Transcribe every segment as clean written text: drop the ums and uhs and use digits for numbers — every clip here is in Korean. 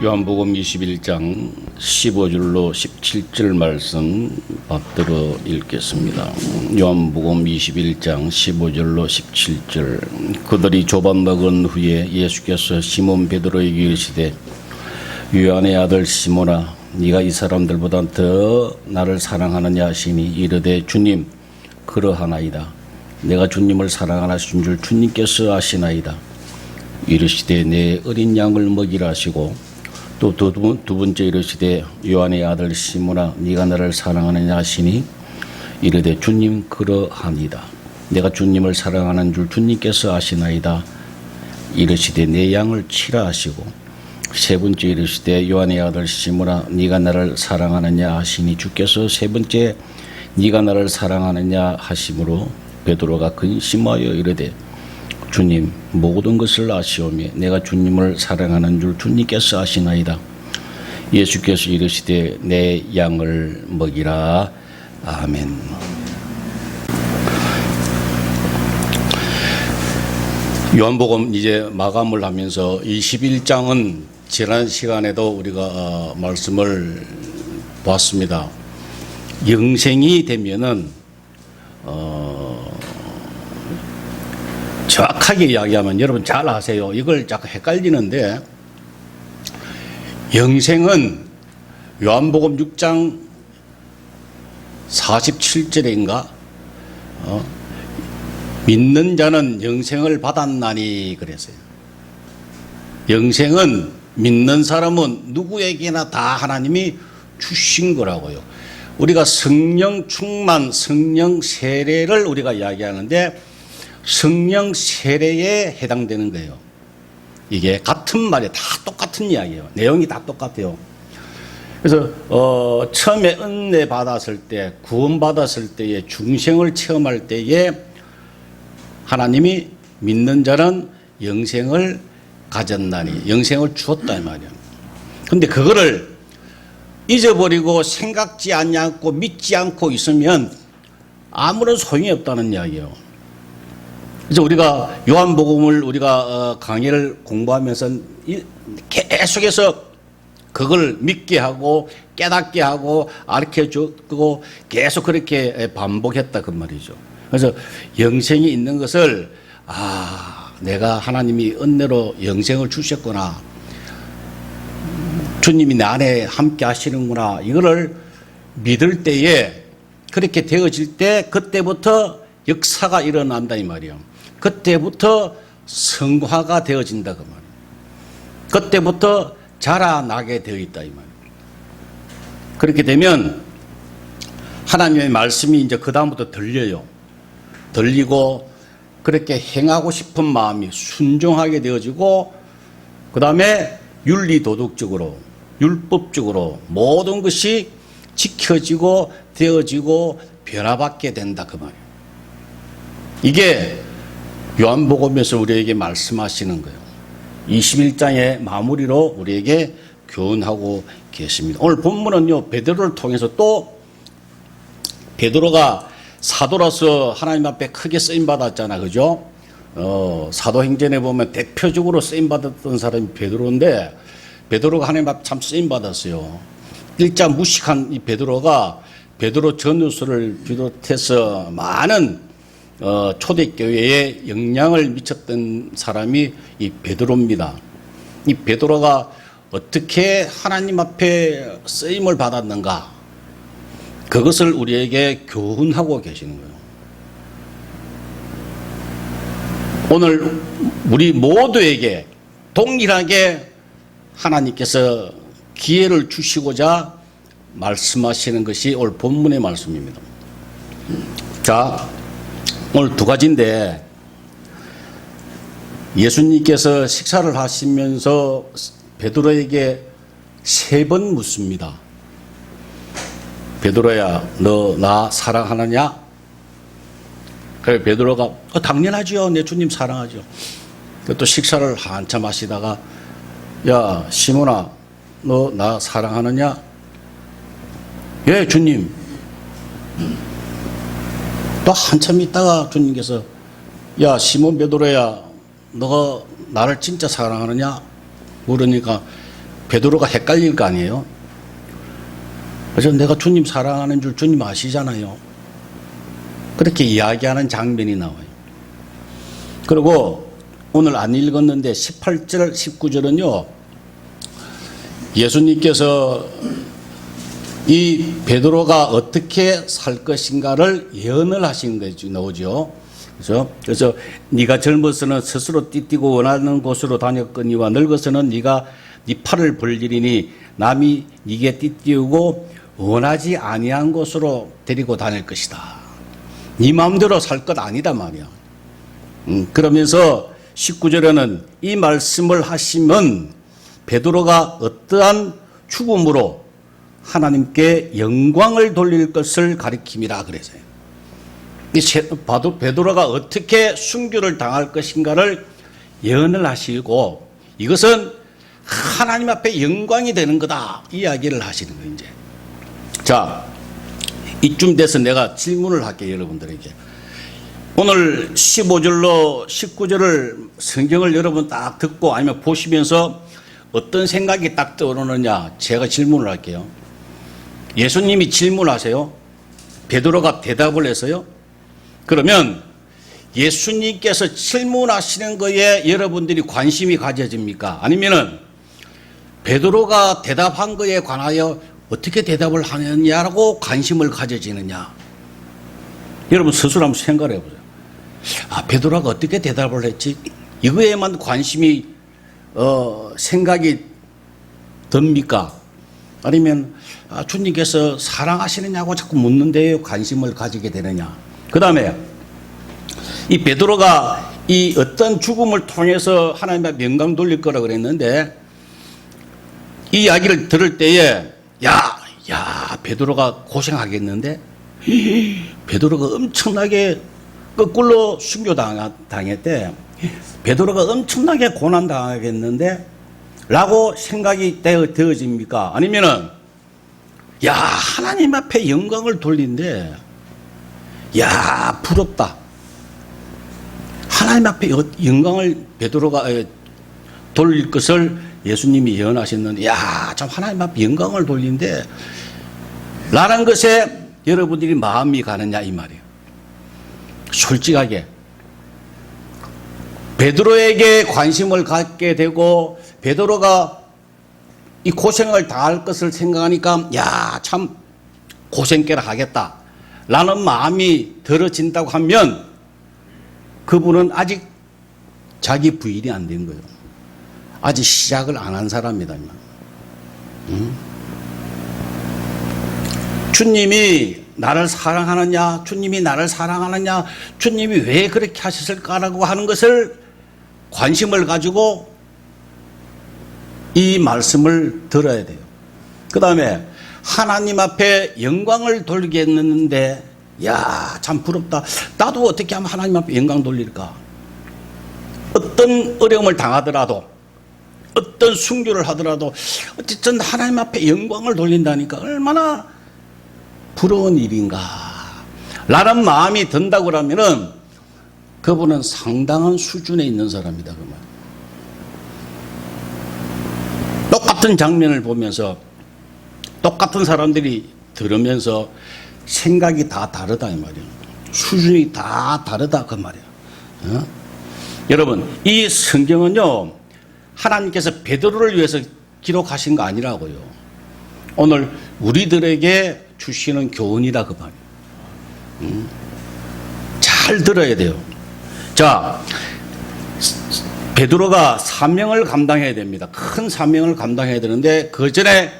요한복음 21장 15절로 17절 말씀 받들어 읽겠습니다. 요한복음 21장 15절로 17절. 그들이 조밥 먹은 후에 예수께서 시몬 베드로에게 이르시되 요한의 아들 시몬아 네가 이 사람들보다 더 나를 사랑하느냐 하시니 이르되 주님 그러하나이다. 내가 주님을 사랑하신 줄 주님께서 아시나이다. 이르시되 내 어린 양을 먹이라 하시고 또 두 번째 이르시되 요한의 아들 시몬아 네가 나를 사랑하느냐 하시니 이르되 주님 그러하니이다. 내가 주님을 사랑하는 줄 주님께서 아시나이다. 이르시되 내 양을 치라 하시고 세 번째 이르시되 요한의 아들 시몬아 네가 나를 사랑하느냐 하시니 주께서 세 번째 네가 나를 사랑하느냐 하심으로 베드로가 근심하여 이르되 주님 모든 것을 아시오며 내가 주님을 사랑하는 줄 주님께서 아시나이다. 예수께서 이르시되 내 양을 먹이라. 아멘. 요한복음 이제 마감을 하면서 21장은 지난 시간에도 우리가 말씀을 보았습니다. 영생이 되면은 정확하게 이야기하면 여러분 잘 아세요. 이걸 자꾸 헷갈리는데 영생은 요한복음 6장 47절인가 믿는 자는 영생을 받았나니 그랬어요. 영생은 믿는 사람은 누구에게나 다 하나님이 주신 거라고요. 우리가 성령 충만, 성령 세례를 우리가 이야기하는데 성령 세례에 해당되는 거예요. 이게 같은 말이에요. 다 똑같은 이야기예요. 내용이 다 똑같아요. 그래서 처음에 은혜 받았을 때, 구원 받았을 때에 중생을 체험할 때에 하나님이 믿는 자는 영생을 가졌나니 영생을 주었다 이 말이에요. 근데 그거를 잊어버리고 생각지 않고 믿지 않고 있으면 아무런 소용이 없다는 이야기예요. 그래서 우리가 요한복음을 우리가 강의를 공부하면서 계속해서 그걸 믿게 하고 깨닫게 하고 가르쳐주고 계속 그렇게 반복했다 그 말이죠. 그래서 영생이 있는 것을 내가 하나님이 은혜로 영생을 주셨구나. 주님이 내 안에 함께 하시는구나. 이거를 믿을 때에 그렇게 되어질 때 그때부터 역사가 일어난다 이 말이에요. 그때부터 성화가 되어진다 그 말이에요. 그때부터 자라나게 되어 있다 이 말이에요. 그렇게 되면 하나님의 말씀이 이제 그 다음부터 들려요. 들리고 그렇게 행하고 싶은 마음이 순종하게 되어지고 그 다음에 윤리도덕적으로 율법적으로 모든 것이 지켜지고 되어지고 변화받게 된다 그 말이에요. 이게 요한복음에서 우리에게 말씀하시는 거예요. 21장의 마무리로 우리에게 교훈하고 계십니다. 오늘 본문은요, 베드로를 통해서 또 베드로가 사도로서 하나님 앞에 크게 쓰임받았잖아. 그죠? 사도행전에 보면 대표적으로 쓰임받았던 사람이 베드로인데 베드로가 하나님 앞에 참 쓰임받았어요. 일자 무식한 이 베드로가 베드로 전후서를 비롯해서 많은 초대교회에 영향을 미쳤던 사람이 이 베드로입니다. 이 베드로가 어떻게 하나님 앞에 쓰임을 받았는가? 그것을 우리에게 교훈하고 계시는 거예요. 오늘 우리 모두에게 동일하게 하나님께서 기회를 주시고자 말씀하시는 것이 오늘 본문의 말씀입니다. 자, 오늘 두 가지인데 예수님께서 식사를 하시면서 베드로에게 세 번 묻습니다. 베드로야, 너 나 사랑하느냐? 그래 베드로가 당연하죠. 내 주님 사랑하죠. 또 식사를 한참 하시다가 야 시몬아, 너 나 사랑하느냐? 예 주님. 또 한참 있다가 주님께서 야 시몬 베드로야, 너가 나를 진짜 사랑하느냐? 물으니까 베드로가 헷갈릴 거 아니에요? 그래서 내가 주님 사랑하는 줄 주님 아시잖아요. 그렇게 이야기하는 장면이 나와요. 그리고 오늘 안 읽었는데 18절, 19절은요, 예수님께서 이 베드로가 어떻게 살 것인가를 예언을 하신 것이 나오죠. 그래서 네가 젊어서는 스스로 띠띠고 원하는 곳으로 다녔거니와 늙어서는 네가 네 팔을 벌리리니 남이 네게 띠띠우고 원하지 아니한 곳으로 데리고 다닐 것이다. 네 마음대로 살 것 아니다 말이야. 그러면서 19절에는 이 말씀을 하시면 베드로가 어떠한 죽음으로 하나님께 영광을 돌릴 것을 가리킴이라 그래서요. 베드로가 어떻게 순교를 당할 것인가를 예언을 하시고 이것은 하나님 앞에 영광이 되는 거다 이야기를 하시는 거예요. 이제 자, 이쯤 돼서 내가 질문을 할게요, 여러분들에게. 오늘 15절로 19절을 성경을 여러분 딱 듣고 아니면 보시면서 어떤 생각이 딱 떠오르느냐 제가 질문을 할게요. 예수님이 질문하세요. 베드로가 대답을 해서요. 그러면 예수님께서 질문하시는 거에 여러분들이 관심이 가져집니까? 아니면은 베드로가 대답한 거에 관하여 어떻게 대답을 하느냐라고 관심을 가져지느냐? 여러분 스스로 한번 생각을 해보세요. 아, 베드로가 어떻게 대답을 했지? 이거에만 관심이 생각이 듭니까? 아니면 주님께서 사랑하시느냐고 자꾸 묻는데 관심을 가지게 되느냐? 그 다음에 이 베드로가 이 어떤 죽음을 통해서 하나님의 영광 돌릴 거라고 그랬는데 이 이야기를 들을 때에 베드로가 고생하겠는데 베드로가 엄청나게 거꾸로 순교당했대. 베드로가 엄청나게 고난당하겠는데 라고 생각이 되어집니까? 아니면은 하나님 앞에 영광을 돌린데 부럽다. 하나님 앞에 영광을 베드로가 돌릴 것을 예수님이 예언하셨는데 참 하나님 앞에 영광을 돌린데 라는 것에 여러분들이 마음이 가느냐 이 말이에요. 솔직하게 베드로에게 관심을 갖게 되고 베드로가 이 고생을 다할 것을 생각하니까 참 고생께라 하겠다 라는 마음이 들어진다고 하면 그분은 아직 자기 부인이 안 된 거예요. 아직 시작을 안 한 사람이다. 주님이 나를 사랑하느냐, 주님이 나를 사랑하느냐, 주님이 왜 그렇게 하셨을까라고 하는 것을 관심을 가지고 이 말씀을 들어야 돼요. 그 다음에 하나님 앞에 영광을 돌리겠는데 참 부럽다. 나도 어떻게 하면 하나님 앞에 영광 돌릴까? 어떤 어려움을 당하더라도 어떤 순교를 하더라도 어쨌든 하나님 앞에 영광을 돌린다니까 얼마나 부러운 일인가 라는 마음이 든다고 하면은 그분은 상당한 수준에 있는 사람이다. 그 말. 똑같은 장면을 보면서 똑같은 사람들이 들으면서 생각이 다 다르다 이 말이에요. 수준이 다 다르다 그 말이에요. 여러분 이 성경은요 하나님께서 베드로를 위해서 기록하신 거 아니라고요. 오늘 우리들에게 주시는 교훈이다 그 말이에요. 잘 들어야 돼요. 자, 베드로가 사명을 감당해야 됩니다. 큰 사명을 감당해야 되는데 그 전에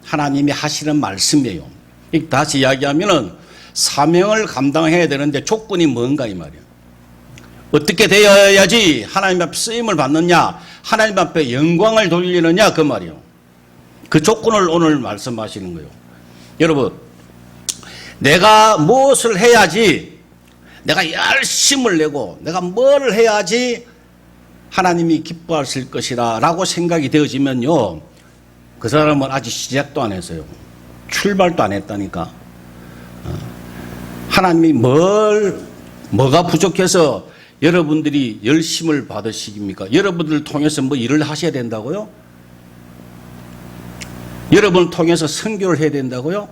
하나님이 하시는 말씀이에요. 다시 이야기하면은 사명을 감당해야 되는데 조건이 뭔가 이 말이에요. 어떻게 되어야지 하나님 앞에 쓰임을 받느냐, 하나님 앞에 영광을 돌리느냐 그 말이에요. 그 조건을 오늘 말씀하시는 거예요. 여러분, 내가 무엇을 해야지, 내가 열심을 내고 내가 뭘 해야지 하나님이 기뻐하실 것이라 라고 생각이 되어지면요 그 사람은 아직 시작도 안 했어요. 출발도 안 했다니까. 하나님이 뭐가 부족해서 여러분들이 열심을 받으십니까? 여러분들을 통해서 뭐 일을 하셔야 된다고요? 여러분을 통해서 선교를 해야 된다고요?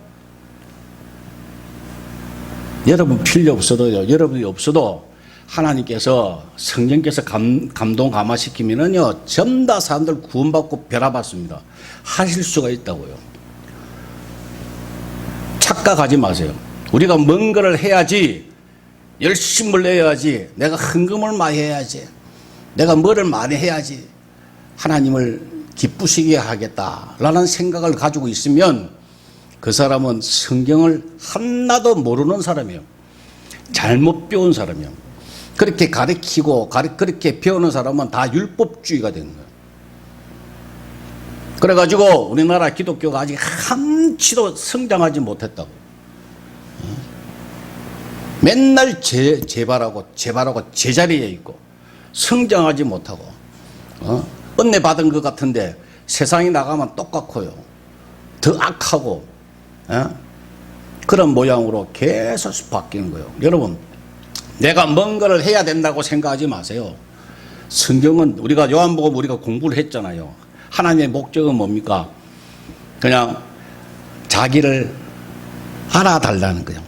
여러분 필요 없어도요. 여러분이 없어도 하나님께서 성령께서 감동 감화시키면은요, 전부 다 사람들 구원받고 변화받습니다. 하실 수가 있다고요. 착각하지 마세요. 우리가 뭔 거를 해야지, 열심을 내야지, 내가 헌금을 많이 해야지, 내가 뭐를 많이 해야지 하나님을 기쁘시게 하겠다라는 생각을 가지고 있으면 그 사람은 성경을 하나도 모르는 사람이에요. 잘못 배운 사람이에요. 그렇게 가르치고 그렇게 배우는 사람은 다 율법주의가 되는 거예요. 그래가지고 우리나라 기독교가 아직 한치도 성장하지 못했다고. 맨날 재발하고 제자리에 있고 성장하지 못하고 은혜 받은 것 같은데 세상에 나가면 똑같고요. 더 악하고 그런 모양으로 계속 바뀌는 거예요. 여러분, 내가 뭔가를 해야 된다고 생각하지 마세요. 성경은 우리가 요한복음 우리가 공부를 했잖아요. 하나님의 목적은 뭡니까? 그냥 자기를 알아달라는 거예요.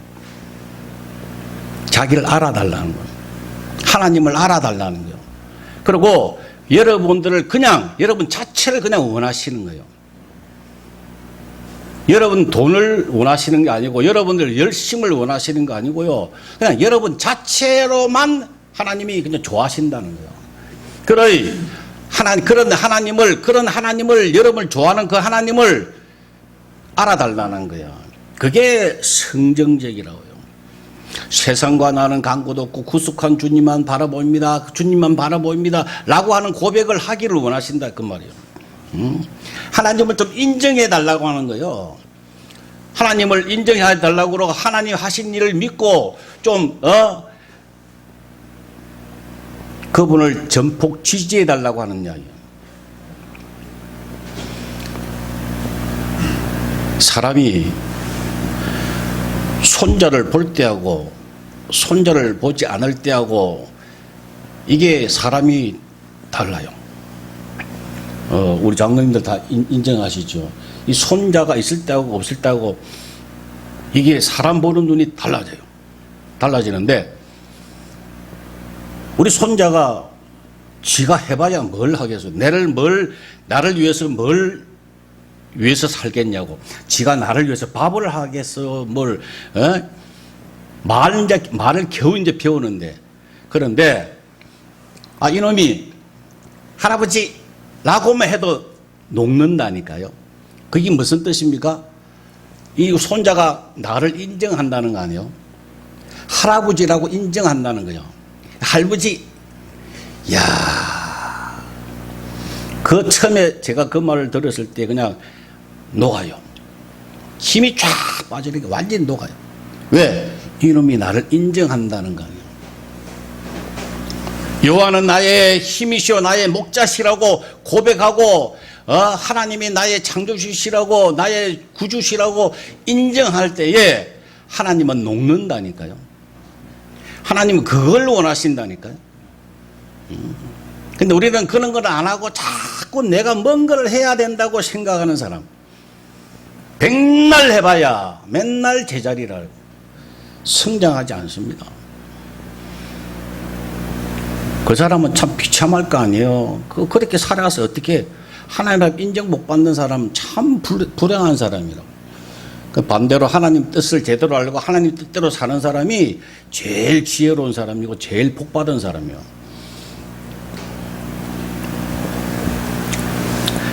자기를 알아달라는 거예요. 하나님을 알아달라는 거예요. 그리고 여러분들을 그냥 여러분 자체를 그냥 원하시는 거예요. 여러분 돈을 원하시는 게 아니고 여러분들 열심을 원하시는 거 아니고요. 그냥 여러분 자체로만 하나님이 그냥 좋아하신다는 거예요. 그런 하나님을 여러분을 좋아하는 그 하나님을 알아달라는 거예요. 그게 성정적이라고요. 세상과 나는 간고도 없고 구속한 주님만 바라보입니다. 주님만 바라보입니다. 라고 하는 고백을 하기를 원하신다 그 말이에요. 하나님을 좀 인정해 달라고 하는 거예요. 하나님을 인정해 달라고 그러고 하나님 하신 일을 믿고 좀 그분을 전폭 지지해 달라고 하는 이야기예요. 사람이 손자를 볼 때하고 손자를 보지 않을 때하고 이게 사람이 달라요. 우리 장로님들 다 인정하시죠. 이 손자가 있을 때하고 없을 때하고 이게 사람 보는 눈이 달라져요. 달라지는데 우리 손자가 지가 해봐야 뭘 하겠어. 나를 위해서 뭘 위해서 살겠냐고. 지가 나를 위해서 밥을 하겠어. 말을 겨우 이제 배우는데. 그런데, 이놈이 할아버지라고만 해도 녹는다니까요. 그게 무슨 뜻입니까? 이 손자가 나를 인정한다는 거 아니에요? 할아버지라고 인정한다는 거예요. 할아버지, 야, 그 처음에 제가 그 말을 들었을 때 그냥 녹아요. 힘이 쫙 빠지니까 완전히 녹아요. 왜? 이놈이 나를 인정한다는 거 아니에요. 여호와는 나의 힘이시오 나의 목자시라고 고백하고 하나님이 나의 창조주시라고 나의 구주시라고 인정할 때에 하나님은 녹는다니까요. 하나님은 그걸 원하신다니까요. 근데 우리는 그런 걸 안 하고 자꾸 내가 뭔가를 해야 된다고 생각하는 사람. 백날 해봐야 맨날 제자리라 성장하지 않습니다. 그 사람은 참 비참할 거 아니에요. 그렇게 살아서 어떻게 하나님 앞에 인정 못 받는 사람 참 불행한 사람이라고. 반대로 하나님 뜻을 제대로 알고 하나님 뜻대로 사는 사람이 제일 지혜로운 사람이고 제일 복받은 사람이에요.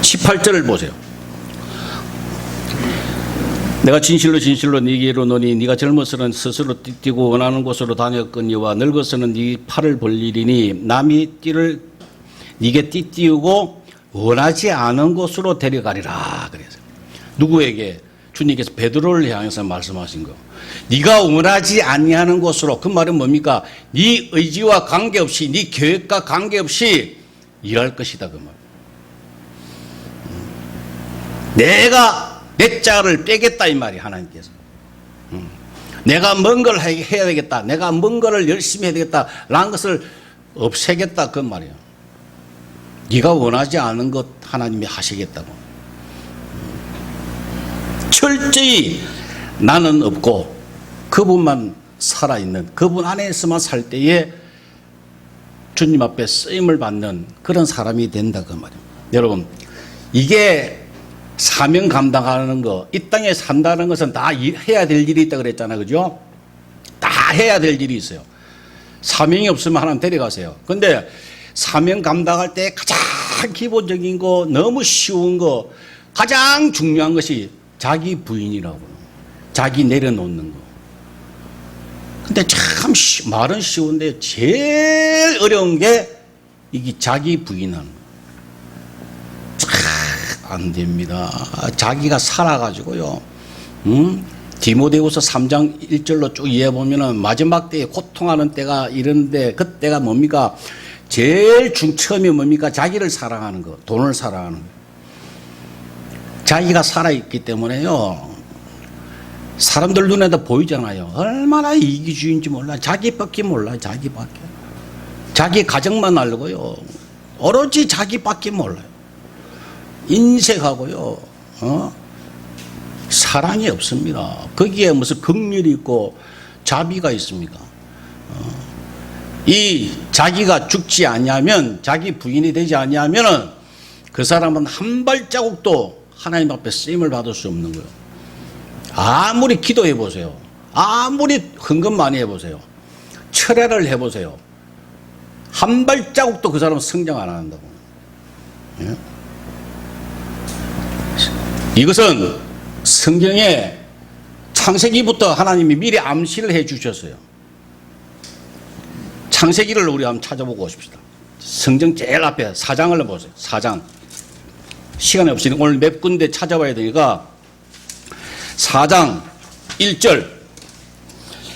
18절을 보세요. 내가 진실로 네게 이르노니 네가 젊어서는 스스로 뛰고 원하는 곳으로 다녔거니와 늙어서는 네 팔을 벌리리니 남이 네게 띠띠우고 원하지 않은 곳으로 데려가리라. 그래서 누구에게? 주님께서 베드로를 향해서 말씀하신 거. 네가 원하지 아니하는 곳으로. 그 말은 뭡니까? 네 의지와 관계없이 네 계획과 관계없이 일할 것이다 그 말. 내가 내 짝을 빼겠다 이 말이 하나님께서. 내가 뭔 걸 해야 되겠다. 내가 뭔 거를 열심히 해야 되겠다. 라는 것을 없애겠다 그 말이에요. 네가 원하지 않은 것 하나님이 하시겠다고. 철저히 나는 없고 그분만 살아있는, 그분 안에서만 살 때에 주님 앞에 쓰임을 받는 그런 사람이 된다 그 말입니다. 여러분, 이게 사명 감당하는 거, 이 땅에 산다는 것은 다 해야 될 일이 있다 그랬잖아요. 그죠? 다 해야 될 일이 있어요. 사명이 없으면 하나님 데려가세요. 근데 사명 감당할 때 가장 기본적인 거, 너무 쉬운 거, 가장 중요한 것이 자기 부인이라고. 자기 내려놓는 거. 근데 참 말은 쉬운데 제일 어려운 게 이게 자기 부인하는 거. 안 됩니다. 자기가 살아가지고요. 디모데후서 3장 1절로 쭉 이해해보면은 마지막 때에 고통하는 때가 이런데 그때가 뭡니까? 제일 처음이 뭡니까? 자기를 사랑하는 거, 돈을 사랑하는 거. 자기가 살아있기 때문에요. 사람들 눈에도 보이잖아요. 얼마나 이기주의인지 몰라. 자기밖에 몰라. 자기밖에. 자기 가정만 알고요. 오로지 자기밖에 몰라요. 인색하고요. 사랑이 없습니다. 거기에 무슨 긍휼이 있고 자비가 있습니까? 이 자기가 죽지 아니하면, 자기 부인이 되지 아니하면은 그 사람은 한 발자국도 하나님 앞에 쓰임을 받을 수 없는 거예요. 아무리 기도해 보세요. 아무리 헌금 많이 해보세요. 철회를 해보세요. 한 발자국도 그 사람은 성장 안 한다고. 예? 이것은 성경에 창세기부터 하나님이 미리 암시를 해 주셨어요. 창세기를 우리 한번 찾아보고 오십시다. 성경 제일 앞에 4장을 보세요. 4장. 시간이 없으니 오늘 몇 군데 찾아봐야 되니까 4장 1절.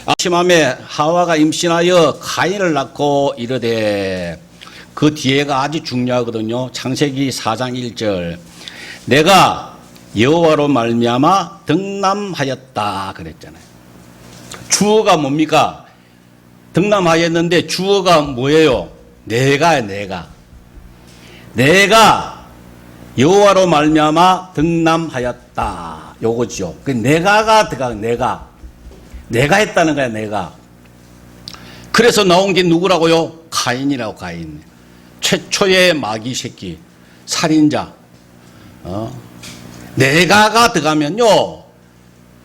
아침함에 하와가 임신하여 가인을 낳고 이르되, 그 뒤에가 아주 중요하거든요. 창세기 4장 1절. 내가 여호와로 말미암아 득남하였다 그랬잖아요. 주어가 뭡니까? 득남하였는데 주어가 뭐예요? 내가 여호와로 말미암아 득남하였다. 요거죠. 그 내가가 들어가. 내가 했다는 거야. 내가. 그래서 나온 게 누구라고요? 가인이라고. 가인. 최초의 마귀 새끼, 살인자. 내가가 들어가면요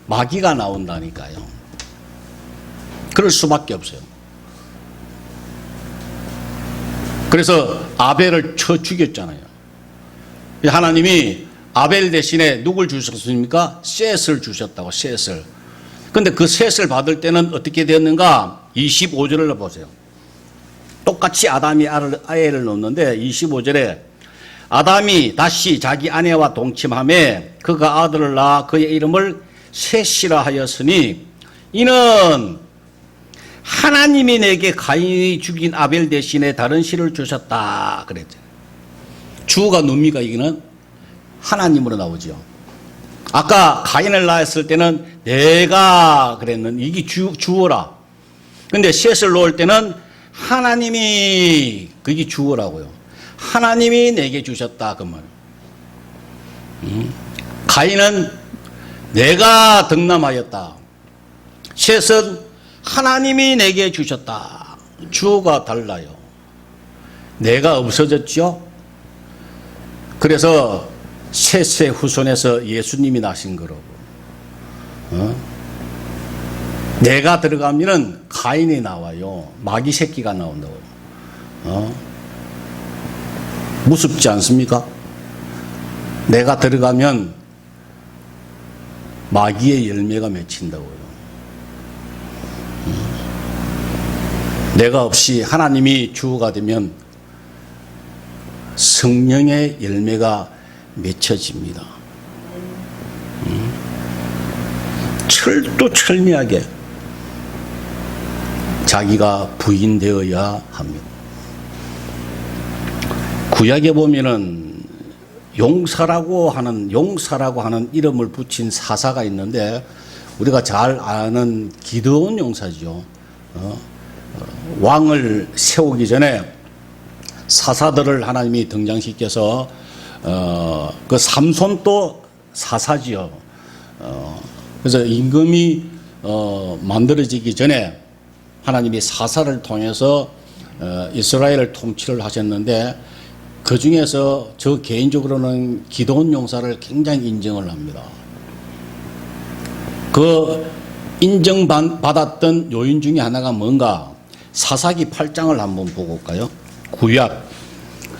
마귀가 나온다니까요. 그럴 수밖에 없어요. 그래서 아벨을 쳐 죽였잖아요. 하나님이 아벨 대신에 누굴 주셨습니까? 셋을 주셨다고. 셋을. 근데 그 셋을 받을 때는 어떻게 되었는가? 25절을 보세요. 똑같이 아담이 아벨을 넣었는데 25절에 아담이 다시 자기 아내와 동침하매 그가 아들을 낳아 그의 이름을 셋이라 하였으니 이는 하나님이 내게 가인이 죽인 아벨 대신에 다른 씨를 주셨다 그랬죠. 주가 뭡니까? 이거는 하나님으로 나오죠. 아까 가인을 낳았을 때는 내가 그랬는 이게 주어라. 근데 셋을 놓을 때는 하나님이 그게 주어라고요. 하나님이 내게 주셨다 그 말. 가인은 내가 득남하였다. 셋은 하나님이 내게 주셨다. 주어가 달라요. 내가 없어졌죠. 그래서 셋의 후손에서 예수님이 나신 거라고. 내가 들어가면은 가인이 나와요. 마귀 새끼가 나온다고. 무섭지 않습니까? 내가 들어가면 마귀의 열매가 맺힌다고요. 내가 없이 하나님이 주어가 되면 성령의 열매가 맺혀집니다. 철두철미하게 자기가 부인되어야 합니다. 구약에 보면은 용사라고 하는 이름을 붙인 사사가 있는데 우리가 잘 아는 기드온 용사죠. 왕을 세우기 전에 사사들을 하나님이 등장시켜서 그 삼손도 사사지요. 그래서 임금이 만들어지기 전에 하나님이 사사를 통해서 이스라엘을 통치를 하셨는데, 그 중에서 저 개인적으로는 기드온 용사를 굉장히 인정을 합니다. 그 인정받았던 요인 중에 하나가 뭔가, 사사기 8장을 한번 보고 올까요? 구약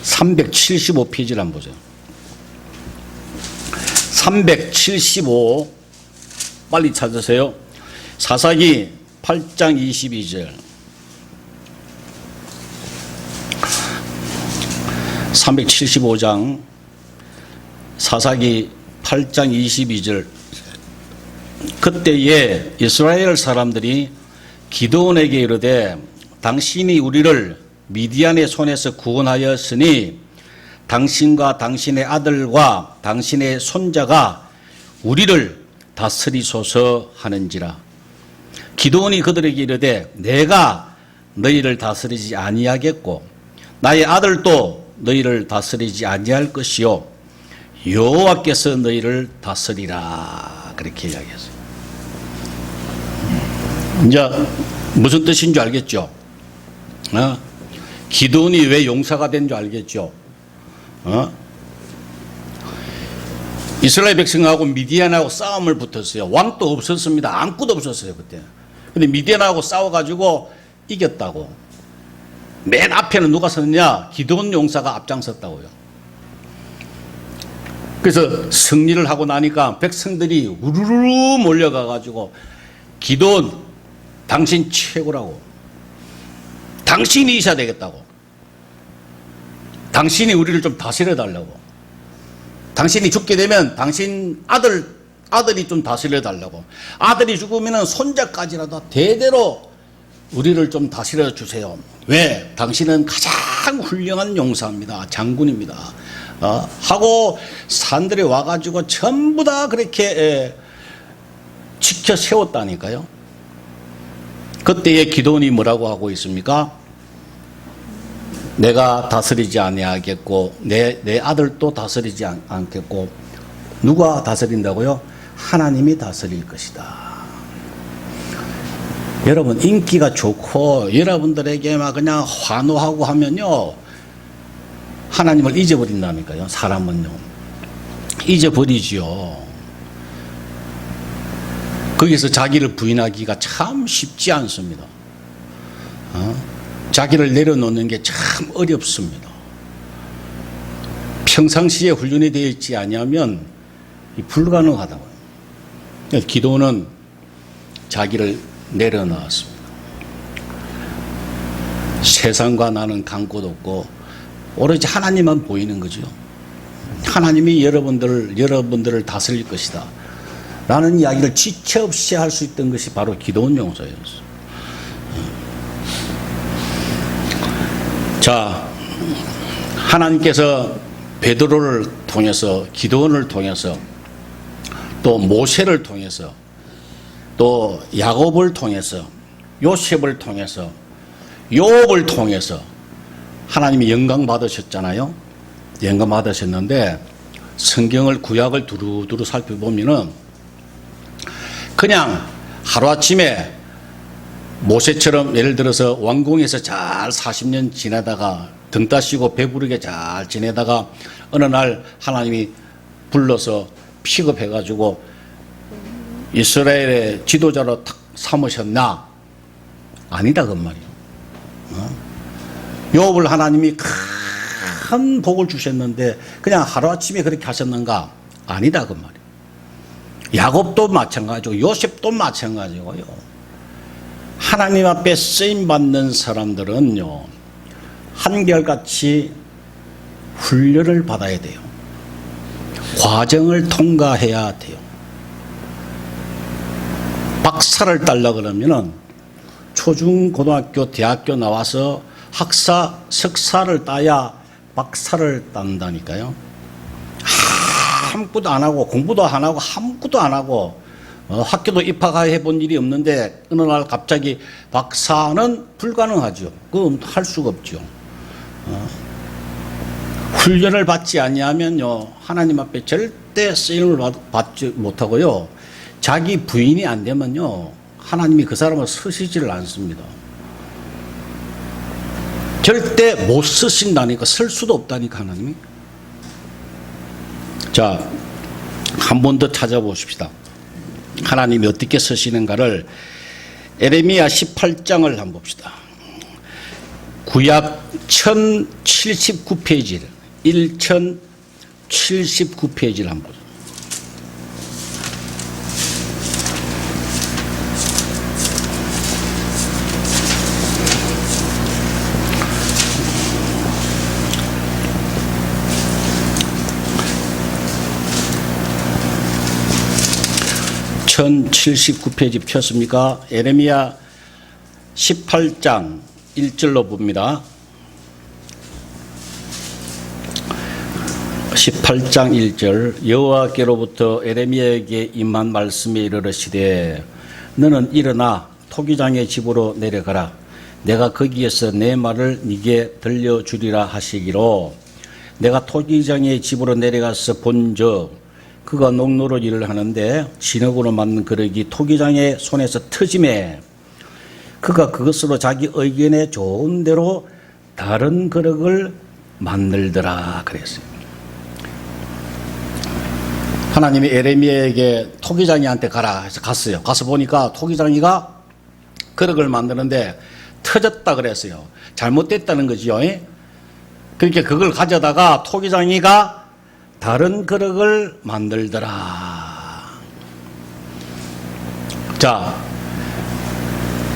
375페이지를 한번 보세요. 375 빨리 찾으세요. 사사기 8장 22절. 375장 사사기 8장 22절. 그때에 이스라엘 사람들이 기드온에게 이르되 당신이 우리를 미디안의 손에서 구원하였으니 당신과 당신의 아들과 당신의 손자가 우리를 다스리소서 하는지라. 기드온이 그들에게 이르되 내가 너희를 다스리지 아니하겠고 나의 아들도 너희를 다스리지 아니할 것이요 여호와께서 너희를 다스리라. 그렇게 이야기했어요. 이제 무슨 뜻인 줄 알겠죠? 기드온이 왜 용사가 된 줄 알겠죠? 이스라엘 백성하고 미디안하고 싸움을 붙었어요. 왕도 없었습니다. 아무것도 없었어요 그때. 근데 미디안하고 싸워가지고 이겼다고. 맨 앞에는 누가 섰냐? 기드온 용사가 앞장섰다고요. 그래서 승리를 하고 나니까 백성들이 우르르 몰려가가지고 기드온 당신 최고라고. 당신이 있어야 되겠다고. 당신이 우리를 좀 다스려달라고. 당신이 죽게 되면 당신 아들이 좀 다스려달라고. 아들이 죽으면 손자까지라도 대대로 우리를 좀 다스려 주세요. 왜? 당신은 가장 훌륭한 용사입니다. 장군입니다. 하고 산들에 와가지고 전부 다 그렇게 지켜 세웠다니까요. 그때의 기드온이 뭐라고 하고 있습니까? 내가 다스리지 아니하겠고 내 아들도 다스리지 않겠고. 누가 다스린다고요? 하나님이 다스릴 것이다. 여러분 인기가 좋고 여러분들에게 막 그냥 환호하고 하면요 하나님을 잊어버린다니까요. 사람은요 잊어버리지요. 거기서 자기를 부인하기가 참 쉽지 않습니다. 자기를 내려놓는 게 참 어렵습니다. 평상시에 훈련이 되어 있지 아니하면 불가능하다고요. 기도는 자기를 내려놓았습니다. 세상과 나는 간 곳 없고 오로지 하나님만 보이는 거죠. 하나님이 여러분들을 다스릴 것이다 라는 이야기를 지체 없이 할 수 있던 것이 바로 기드온 용사였어요. 자, 하나님께서 베드로를 통해서, 기드온을 통해서, 또 모세를 통해서, 또 야곱을 통해서, 요셉을 통해서, 욥을 통해서 하나님이 영광 받으셨잖아요. 영광 받으셨는데 성경을 구약을 두루두루 살펴보면은 그냥 하루아침에 모세처럼 예를 들어서 왕궁에서 잘 40년 지내다가 등 따시고 배부르게 잘 지내다가 어느 날 하나님이 불러서 픽업해가지고 이스라엘의 지도자로 탁 삼으셨나? 아니다 그 말이에요. 욥을 하나님이 큰 복을 주셨는데 그냥 하루아침에 그렇게 하셨는가? 아니다 그 말이에요. 야곱도 마찬가지고 요셉도 마찬가지고요. 하나님 앞에 쓰임받는 사람들은요 한결같이 훈련을 받아야 돼요. 과정을 통과해야 돼요. 박사를 따려 그러면은 초중 고등학교 대학교 나와서 학사 석사를 따야 박사를 딴다니까요. 아무것도 안 하고 공부도 안 하고 아무것도 안 하고 학교도 입학해 본 일이 없는데 어느 날 갑자기 박사는 불가능하죠. 그건 할 수가 없죠. 훈련을 받지 아니하면요 하나님 앞에 절대 쓰임을 받지 못하고요 자기 부인이 안 되면요, 하나님이 그 사람을 쓰시지를 않습니다. 절대 못 쓰신다니까, 쓸 수도 없다니까, 하나님이. 자, 한 번 더 찾아보십시다. 하나님이 어떻게 쓰시는가를 에레미야 18장을 한번 봅시다. 구약 1079페이지를 1079페이지를 한번 보죠. (1079페이지) 폈습니까? 에레미야 18장 1절로 봅니다. 18장 1절. 여호와께로부터 에레미야에게 임한 말씀이 이르시되 너는 일어나 토기장의 집으로 내려가라. 내가 거기에서 내 말을 네게 들려주리라 하시기로 내가 토기장의 집으로 내려가서 본즉 그가 농로로 일을 하는데 진흙으로 만든 그릇이 토기장의 손에서 터짐에 그가 그것으로 자기 의견에 좋은 대로 다른 그릇을 만들더라 그랬어요. 하나님이 에레미야에게 토기장이한테 가라 해서 갔어요. 가서 보니까 토기장이가 그릇을 만드는데 터졌다 그랬어요. 잘못됐다는 거지요. 그러니까 그걸 가져다가 토기장이가 다른 그릇을 만들더라. 자,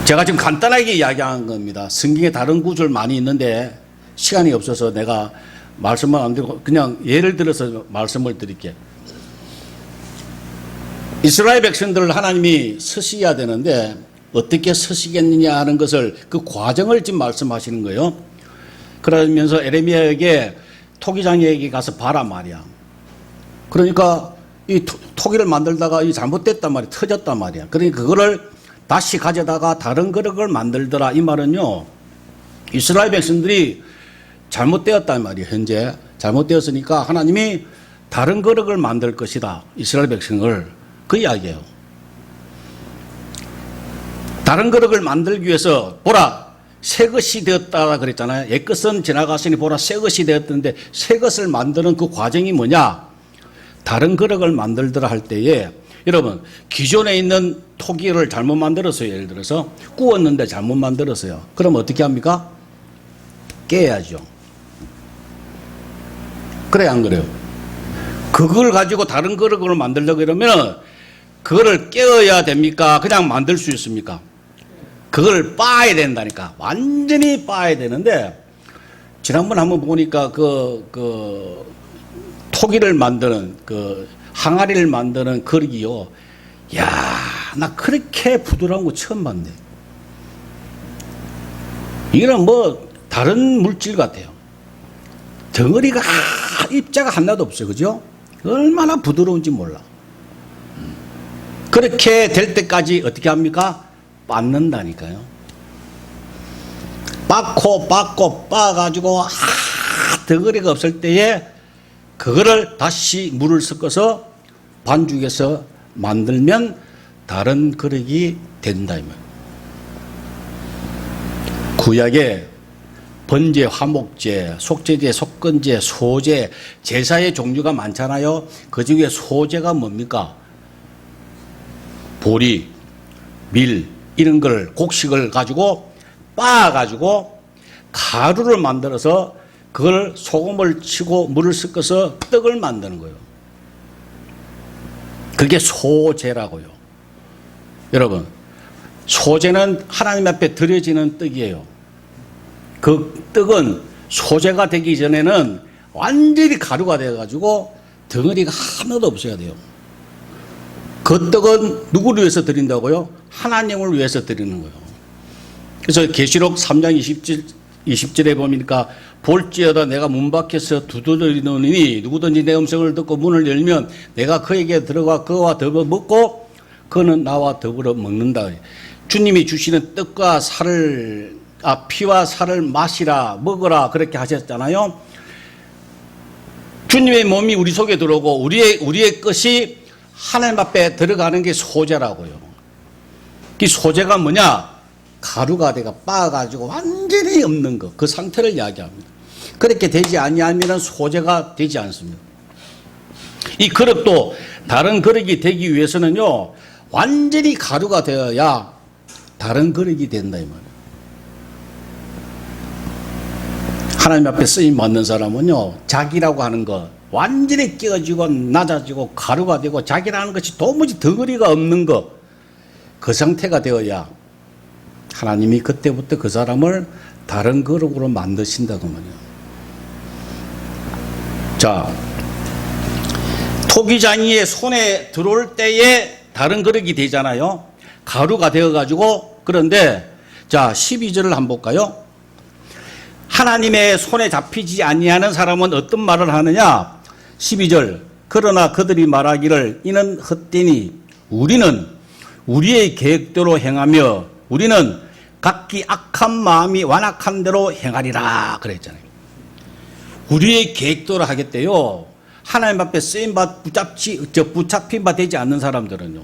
제가 지금 간단하게 이야기한 겁니다. 성경에 다른 구절 많이 있는데 시간이 없어서 내가 말씀을 안 드리고 그냥 예를 들어서 말씀을 드릴게요. 이스라엘 백성들을 하나님이 쓰셔야 되는데 어떻게 쓰시겠느냐 하는 것을 그 과정을 지금 말씀하시는 거예요. 그러면서 에레미야에게 토기장에게 가서 봐라 말이야. 그러니까 이 토기를 만들다가 이 잘못됐단 말이야. 터졌단 말이야. 그러니까 그거를 다시 가져다가 다른 그릇을 만들더라. 이 말은요, 이스라엘 백성들이 잘못되었단 말이에요. 현재 잘못되었으니까 하나님이 다른 그릇을 만들 것이다. 이스라엘 백성을. 그 이야기예요. 다른 그릇을 만들기 위해서 보라 새 것이 되었다 그랬잖아요. 옛 것은 지나갔으니 보라 새 것이 되었는데 새 것을 만드는 그 과정이 뭐냐? 다른 그릇을 만들더라 할 때에 여러분 기존에 있는 토기를 잘못 만들었어요. 예를 들어서 구웠는데 잘못 만들었어요. 그럼 어떻게 합니까? 깨야죠. 그래야 안 그래요? 그걸 가지고 다른 그릇을 만들려고 그러면 그거를 깨어야 됩니까? 그냥 만들 수 있습니까? 그걸 빻아야 된다니까. 완전히 빻아야 되는데 지난번 한번 보니까 토기를 만드는 항아리를 만드는 그릇이요. 야, 나 그렇게 부드러운 거 처음 봤네. 이거는 뭐 다른 물질 같아요. 덩어리가 입자가 하나도 없어요. 그죠? 얼마나 부드러운지 몰라. 그렇게 될 때까지 어떻게 합니까? 빻는다니까요. 빻고 빻아가지고 덩어리가 없을 때에 그거를 다시 물을 섞어서 반죽해서 만들면 다른 그릇이 된다. 구약에 번제, 화목제, 속죄제, 속건제, 소제, 제사의 종류가 많잖아요. 그 중에 소제가 뭡니까? 보리, 밀 이런 걸 곡식을 가지고 빻아가지고 가루를 만들어서 그걸 소금을 치고 물을 섞어서 떡을 만드는 거예요. 그게 소제라고요. 여러분, 소제는 하나님 앞에 드려지는 떡이에요. 그 떡은 소제가 되기 전에는 완전히 가루가 되어가지고 덩어리가 하나도 없어야 돼요. 그 떡은 누구를 위해서 드린다고요? 하나님을 위해서 드리는 거예요. 그래서 계시록 3장 20절에 보니까 볼지어다 내가 문 밖에서 두드리노니 누구든지 내 음성을 듣고 문을 열면 내가 그에게 들어가 그와 더불어 먹고 그는 나와 더불어 먹는다. 주님이 주시는 떡과 살을 피와 살을 마시라 먹으라 그렇게 하셨잖아요. 주님의 몸이 우리 속에 들어오고 우리의 것이 하나님 앞에 들어가는 게 소재라고요. 이 소재가 뭐냐? 가루가 돼가 빻아가지고 완전히 없는 것, 그 상태를 이야기합니다. 그렇게 되지 아니하면 소재가 되지 않습니다. 이 그릇도 다른 그릇이 되기 위해서는요, 완전히 가루가 되어야 다른 그릇이 된다 이 말이에요. 하나님 앞에 쓰임 받는 사람은요, 자기라고 하는 것 완전히 끼어지고 낮아지고 가루가 되고 자기라는 것이 도무지 덩어리가 없는 것, 그 상태가 되어야 하나님이 그때부터 그 사람을 다른 그릇으로 만드신다고 말이에요. 자, 토기장이의 손에 들어올 때에 다른 그릇이 되잖아요. 가루가 되어가지고. 그런데 자 12절을 한번 볼까요? 하나님의 손에 잡히지 아니하는 사람은 어떤 말을 하느냐? 12절. 그러나 그들이 말하기를 이는 헛되니 우리는 우리의 계획대로 행하며 우리는 각기 악한 마음이 완악한 대로 행하리라 그랬잖아요. 우리의 계획대로 하겠대요. 하나님 앞에 쓰임받 붙잡힌 바 되지 않는 사람들은요.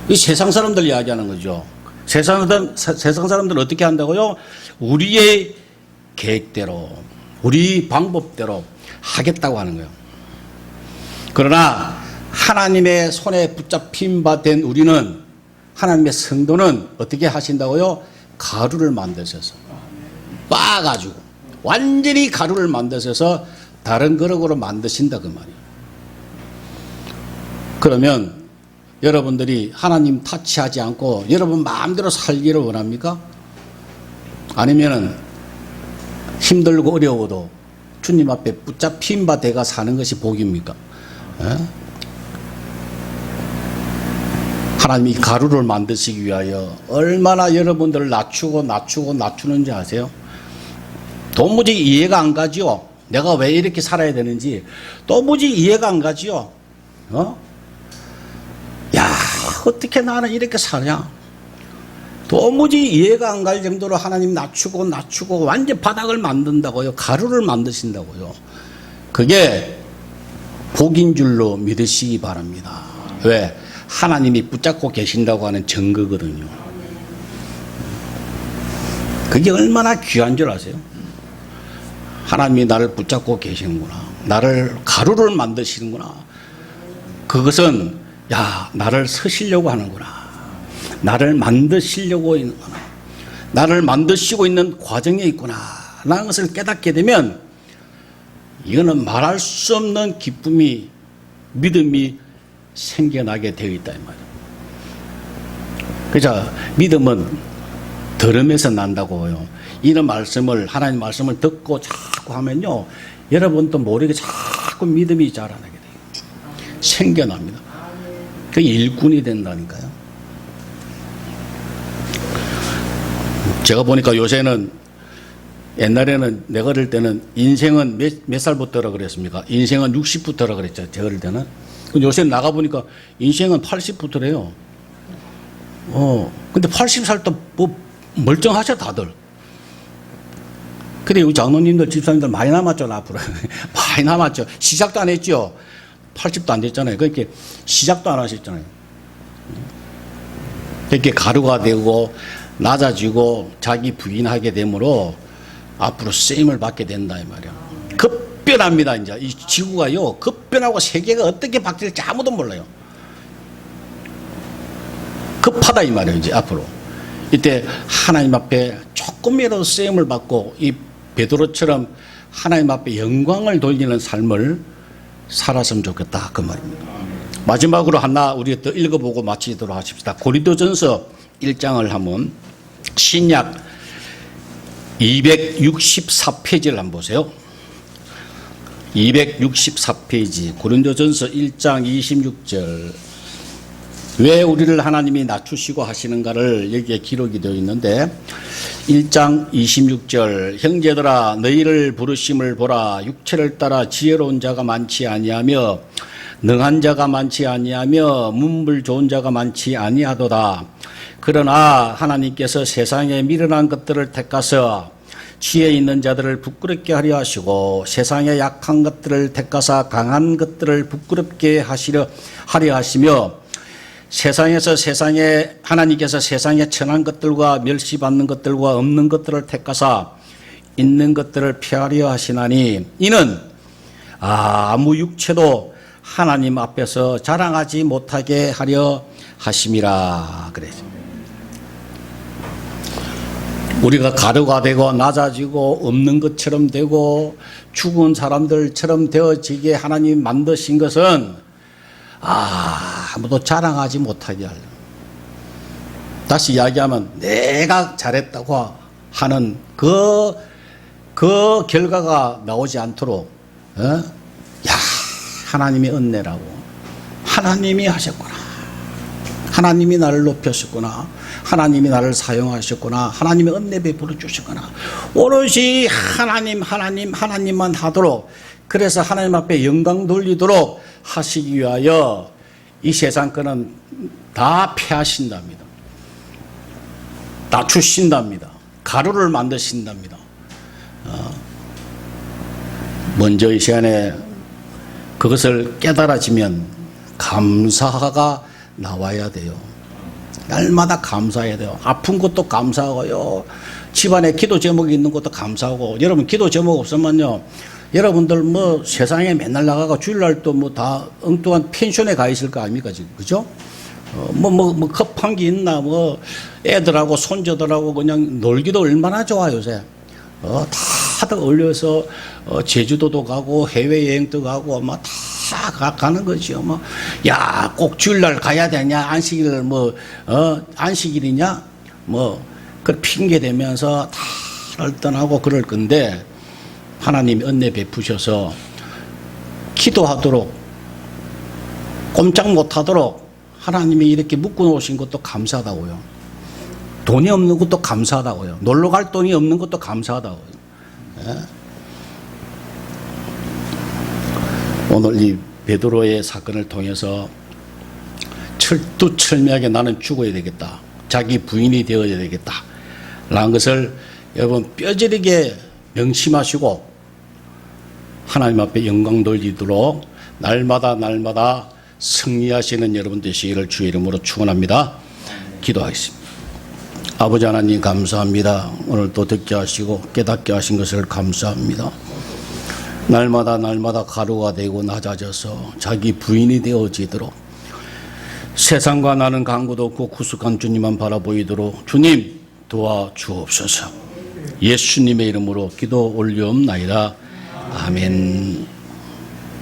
이 세상 사람들 이야기하는 거죠. 세상 사람들은 어떻게 한다고요? 우리의 계획대로, 우리 방법대로 하겠다고 하는 거예요. 그러나 하나님의 손에 붙잡힌 바 된 우리는, 하나님의 성도는 어떻게 하신다고요? 가루를 만드셔서 빻아가지고 완전히 가루를 만드셔서 다른 그릇으로 만드신다 그 말이에요. 그러면 여러분들이 하나님 타치하지 않고 여러분 마음대로 살기를 원합니까? 아니면은 힘들고 어려워도 주님 앞에 붙잡힌 바 돼가 사는 것이 복입니까? 에? 하나님이 가루를 만드시기 위하여 얼마나 여러분들을 낮추는지 아세요? 도무지 이해가 안 가지요. 내가 왜 이렇게 살아야 되는지 도무지 이해가 안 가지요. 야, 어떻게 나는 이렇게 사냐? 도무지 이해가 안 갈 정도로 하나님 낮추고 완전 바닥을 만든다고요. 가루를 만드신다고요. 그게 복인 줄로 믿으시기 바랍니다. 왜? 하나님이 붙잡고 계신다고 하는 증거거든요. 그게 얼마나 귀한 줄 아세요? 하나님이 나를 붙잡고 계시는구나. 나를 가루를 만드시는구나. 그것은 야, 나를 쓰시려고 하는구나. 나를 만드시려고 있는구나. 나를 만드시고 있는 과정에 있구나. 라는 것을 깨닫게 되면 이거는 말할 수 없는 기쁨이, 믿음이 생겨나게 되어 있다 이 말이에요. 그래서 믿음은 들음에서 난다고요. 이런 말씀을, 하나님 말씀을 듣고 자꾸 하면요, 여러분도 모르게 자꾸 믿음이 자라나게 돼요. 생겨납니다. 그 일꾼이 된다니까요. 제가 보니까 요새는, 옛날에는 내가 어릴 때는 인생은 몇 살부터라 그랬습니까? 인생은 60부터라 그랬죠. 제가 어릴 때는. 요새 나가보니까 인생은 80부터래요. 근데 80살도 뭐 멀쩡하셔, 다들. 근데 우리 장로님들, 집사님들 많이 남았죠, 앞으로. 많이 남았죠. 시작도 안 했죠. 80도 안 됐잖아요. 그렇게 시작도 안 하셨잖아요. 이렇게 가루가 되고, 낮아지고, 자기 부인하게 되므로 앞으로 쓰임을 받게 된다, 이 말이야. 급변합니다, 이제. 이 지구가요, 급변하고 세계가 어떻게 바뀔지 아무도 몰라요. 급하다, 이 말이에요, 이제 앞으로. 이때 하나님 앞에 조금이라도 쓰임을 받고, 이 베드로처럼 하나님 앞에 영광을 돌리는 삶을 살았으면 좋겠다, 그 말입니다. 마지막으로 하나 우리가 더 읽어보고 마치도록 하십시다. 고린도전서 1장을 한번, 신약 264페이지를 한번 보세요. 264페이지 고린도전서 1장 26절. 왜 우리를 하나님이 낮추시고 하시는가를 여기에 기록이 되어 있는데, 1장 26절. 형제들아 너희를 부르심을 보라. 육체를 따라 지혜로운 자가 많지 아니하며 능한 자가 많지 아니하며 문불 좋은 자가 많지 아니하도다. 그러나 하나님께서 세상에 미련한 것들을 택하사 지혜 있는 자들을 부끄럽게 하려 하시고 세상의 약한 것들을 택하사 강한 것들을 부끄럽게 하려 하시며 하나님께서 세상에 천한 것들과 멸시받는 것들과 없는 것들을 택하사 있는 것들을 폐하려 하시나니 이는 아무 육체도 하나님 앞에서 자랑하지 못하게 하려 하심이라 그랬습니다. 우리가 가루가 되고 낮아지고 없는 것처럼 되고 죽은 사람들처럼 되어지게 하나님 만드신 것은 아무도 자랑하지 못하게 하려. 다시 이야기하면 내가 잘했다고 하는 그 결과가 나오지 않도록 하나님의 은혜라고 하나님이 하셨구나. 하나님이 나를 높였었구나. 하나님이 나를 사용하셨구나. 하나님의 은혜 베풀어 주셨구나. 오롯이 하나님만 하도록, 그래서 하나님 앞에 영광 돌리도록 하시기 위하여 이 세상 거는 다 폐하신답니다. 다 주신답니다. 가루를 만드신답니다. 먼저 이 시간에 그것을 깨달아지면 감사가 나와야 돼요. 날마다 감사해야 돼요. 아픈 것도 감사하고요. 집안에 기도 제목이 있는 것도 감사하고. 여러분 기도 제목 없으면요, 여러분들 뭐 세상에 맨날 나가고 주일날도 뭐 다 엉뚱한 펜션에 가 있을 거 아닙니까 지금, 그죠? 뭐 급한 게 있나, 뭐 애들하고 손자들하고 그냥 놀기도 얼마나 좋아 요새. 다들 어울려서 제주도도 가고 해외여행도 가고 막 다 가는 거죠. 뭐 야, 꼭 주일날 가야 되냐, 안식일 안식일이냐, 그 핑계 대면서 다 얼떠나고 그럴 건데, 하나님이 은혜 베푸셔서 기도하도록, 꼼짝 못하도록 하나님이 이렇게 묶어 놓으신 것도 감사하다고요. 돈이 없는 것도 감사하다고요. 놀러 갈 돈이 없는 것도 감사하다고요. 예? 오늘 이 베드로의 사건을 통해서 철두철미하게 나는 죽어야 되겠다, 자기 부인이 되어야 되겠다 라는 것을 여러분 뼈저리게 명심하시고 하나님 앞에 영광 돌리도록 날마다 승리하시는 여러분 되시기를 주의 이름으로 축원합니다. 기도하겠습니다. 아버지 하나님 감사합니다. 오늘 또 듣게 하시고 깨닫게 하신 것을 감사합니다. 날마다 가루가 되고 낮아져서 자기 부인이 되어지도록, 세상과 나는 강구도 없고 구속한 주님만 바라보이도록 주님 도와주옵소서. 예수님의 이름으로 기도 올리옵나이다. 아멘.